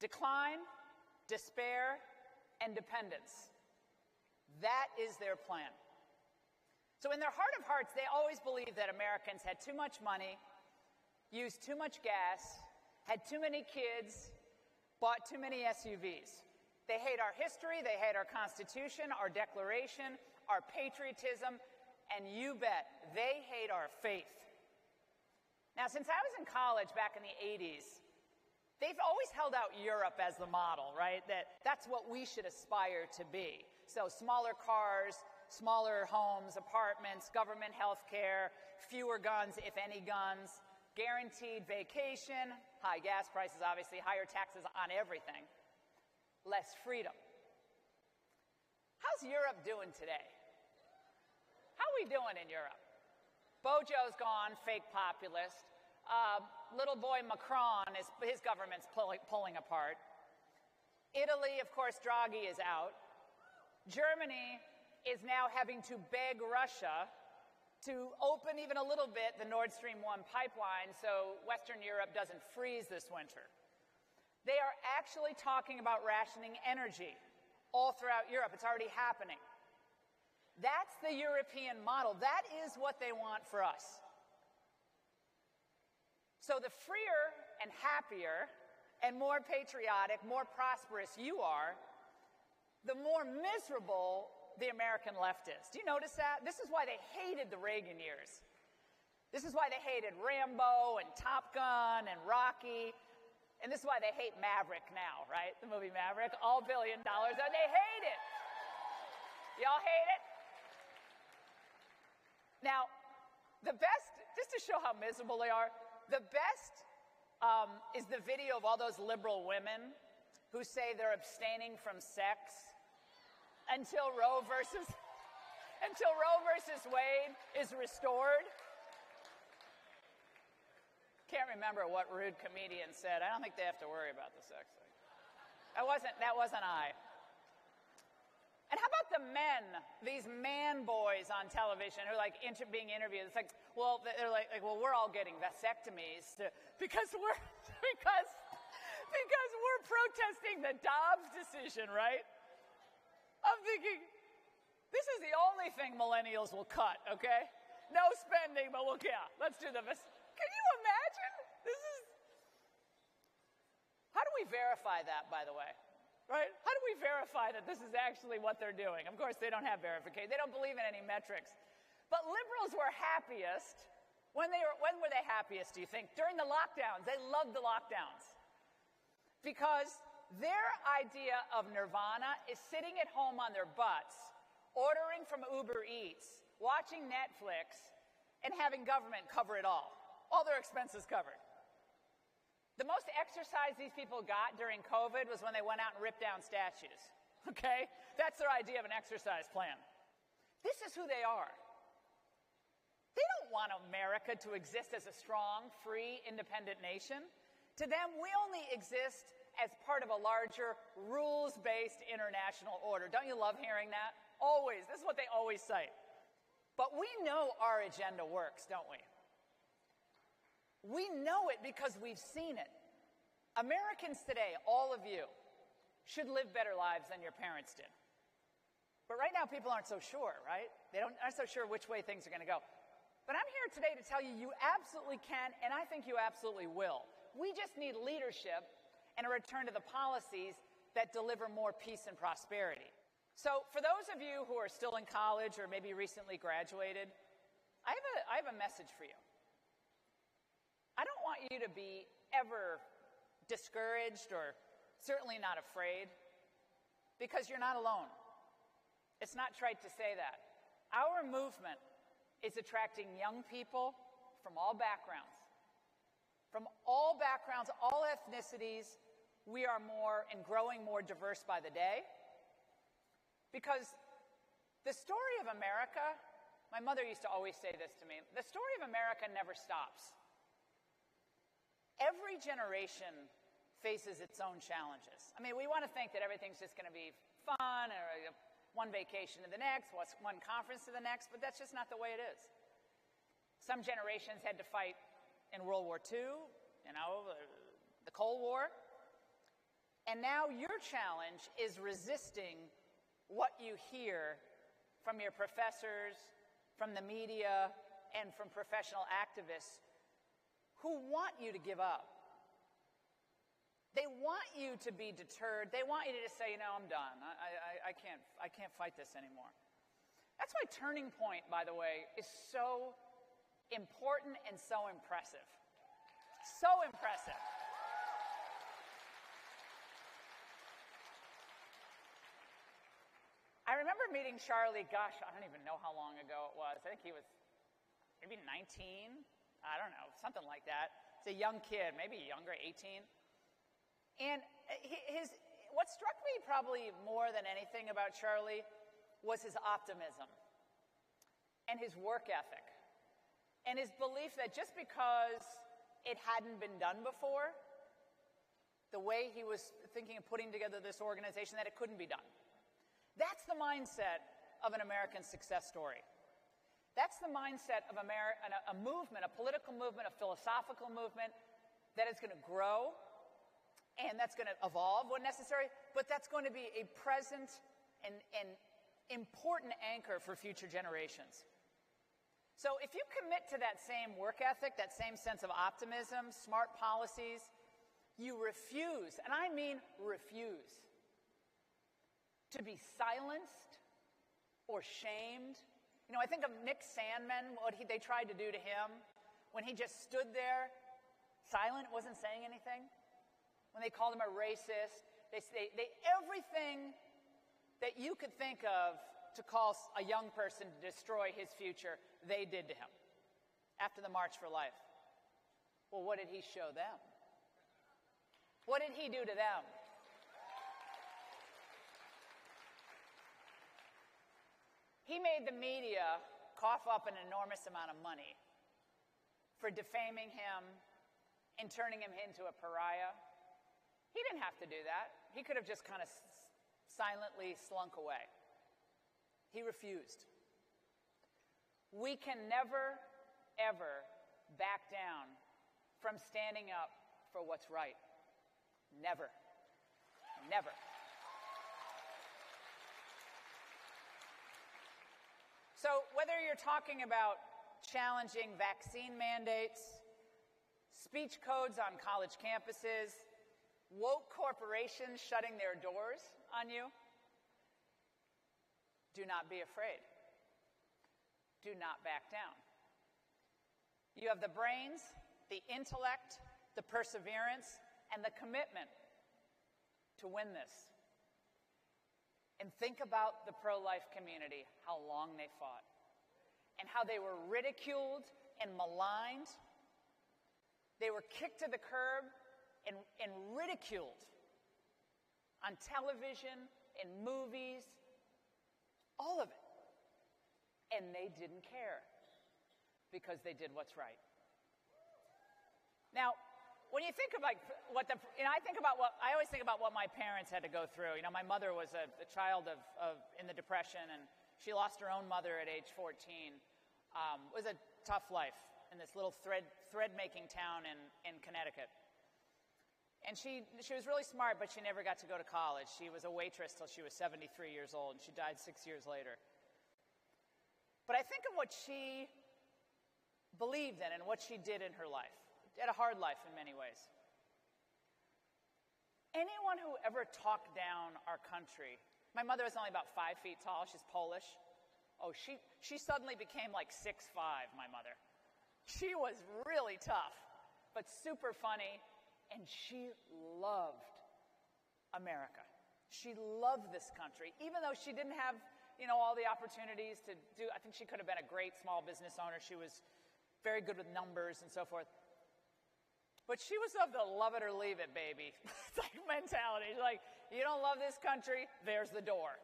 Decline, despair, and dependence. That is their plan. So in their heart of hearts, they always believed that Americans had too much money, used too much gas, had too many kids, bought too many SUVs. They hate our history, they hate our Constitution, our Declaration, our patriotism, and you bet, they hate our faith. Now, since I was in college back in the 80s, they've always held out Europe as the model, right? That's what we should aspire to be. So smaller cars, smaller homes, apartments, government health care, fewer guns, if any guns, guaranteed vacation, high gas prices, obviously, higher taxes on everything, less freedom. How's Europe doing today? How are we doing in Europe? Bojo's gone, fake populist. Little boy Macron, his government's pulling apart. Italy, of course, Draghi is out. Germany is now having to beg Russia to open even a little bit the Nord Stream 1 pipeline so Western Europe doesn't freeze this winter. They are actually talking about rationing energy all throughout Europe. It's already happening. That's the European model. That is what they want for us. So the freer and happier and more patriotic, more prosperous you are, the more miserable the American left is. Do you notice that? This is why they hated the Reagan years. This is why they hated Rambo and Top Gun and Rocky. And this is why they hate Maverick now, right? The movie Maverick, all $1 billion. And they hate it. Y'all hate it? Now, the best, just to show how miserable they are, the best is the video of all those liberal women who say they're abstaining from sex until Roe versus Wade is restored. Can't remember what rude comedian said. I don't think they have to worry about the sex thing. That wasn't I. And how about the men, these man boys on television who are like being interviewed? It's like, well, they're like, well, we're all getting vasectomies because we're protesting the Dobbs decision, right? I'm thinking, this is the only thing millennials will cut, okay? No spending, but let's do the vasectomy. Can you imagine? How do we verify that, by the way? Right? How do we verify that this is actually what they're doing? Of course, they don't have verification. They don't believe in any metrics. But liberals were happiest. When were they happiest, do you think? During the lockdowns. They loved the lockdowns. Because their idea of nirvana is sitting at home on their butts, ordering from Uber Eats, watching Netflix, and having government cover it all. All their expenses covered. The most exercise these people got during COVID was when they went out and ripped down statues. Okay? That's their idea of an exercise plan. This is who they are. They don't want America to exist as a strong, free, independent nation. To them, we only exist as part of a larger, rules-based international order. Don't you love hearing that? Always. This is what they always cite. But we know our agenda works, don't we? We know it because we've seen it. Americans today, all of you, should live better lives than your parents did. But right now, people aren't so sure, right? Aren't so sure which way things are going to go. But I'm here today to tell you, you absolutely can, and I think you absolutely will. We just need leadership and a return to the policies that deliver more peace and prosperity. So for those of you who are still in college or maybe recently graduated, I have a message for you. I don't want you to be ever discouraged or certainly not afraid, because you're not alone. It's not trite to say that. Our movement is attracting young people from all backgrounds. From all backgrounds, all ethnicities. We are more and growing more diverse by the day. Because the story of America, my mother used to always say this to me, the story of America never stops. Every generation faces its own challenges. I mean, we want to think that everything's just going to be fun, or one vacation to the next, one conference to the next, but that's just not the way it is. Some generations had to fight in World War II, the Cold War. And now your challenge is resisting what you hear from your professors, from the media, and from professional activists who want you to give up. They want you to be deterred. They want you to just say, you know, I'm done. I can't fight this anymore. That's why Turning Point, by the way, is so important and so impressive. So impressive. I remember meeting Charlie, gosh, I don't even know how long ago it was. I think he was maybe 19. I don't know, something like that. He's a young kid, maybe younger, 18. And what struck me probably more than anything about Charlie was his optimism and his work ethic and his belief that just because it hadn't been done before, the way he was thinking of putting together this organization, that it couldn't be done. That's the mindset of an American success story. That's the mindset of a movement, a political movement, a philosophical movement that is going to grow and that's going to evolve when necessary, but that's going to be a present and important anchor for future generations. So if you commit to that same work ethic, that same sense of optimism, smart policies, you refuse, and I mean refuse, to be silenced or shamed. You know, I think of Nick Sandmann, what they tried to do to him when he just stood there silent, wasn't saying anything. When they called him a racist, they everything that you could think of to call a young person to destroy his future, they did to him after the March for Life. Well, what did he show them? What did he do to them? He made the media cough up an enormous amount of money for defaming him and turning him into a pariah. He didn't have to do that. He could have just kind of silently slunk away. He refused. We can never, ever back down from standing up for what's right. Never. Never. So whether you're talking about challenging vaccine mandates, speech codes on college campuses, woke corporations shutting their doors on you, do not be afraid. Do not back down. You have the brains, the intellect, the perseverance, and the commitment to win this. And think about the pro-life community, how long they fought, and how they were ridiculed and maligned. They were kicked to the curb and ridiculed on television, in movies, all of it. And they didn't care because they did what's right. Now, when you think about I always think about what my parents had to go through. You know, my mother was a child in the Depression, and she lost her own mother at age 14. It was a tough life in this little thread-making town in Connecticut. And she was really smart, but she never got to go to college. She was a waitress till she was 73 years old, and she died 6 years later. But I think of what she believed in and what she did in her life. She had a hard life in many ways. Anyone who ever talked down our country, my mother was only about 5 feet tall, she's Polish. Oh, she suddenly became like 6'5", my mother. She was really tough, but super funny. And she loved America. She loved this country, even though she didn't have, you know, all the opportunities to do. I think she could have been a great small business owner. She was very good with numbers and so forth. But she was of the love it or leave it, baby. It's like mentality. She's like, you don't love this country, there's the door.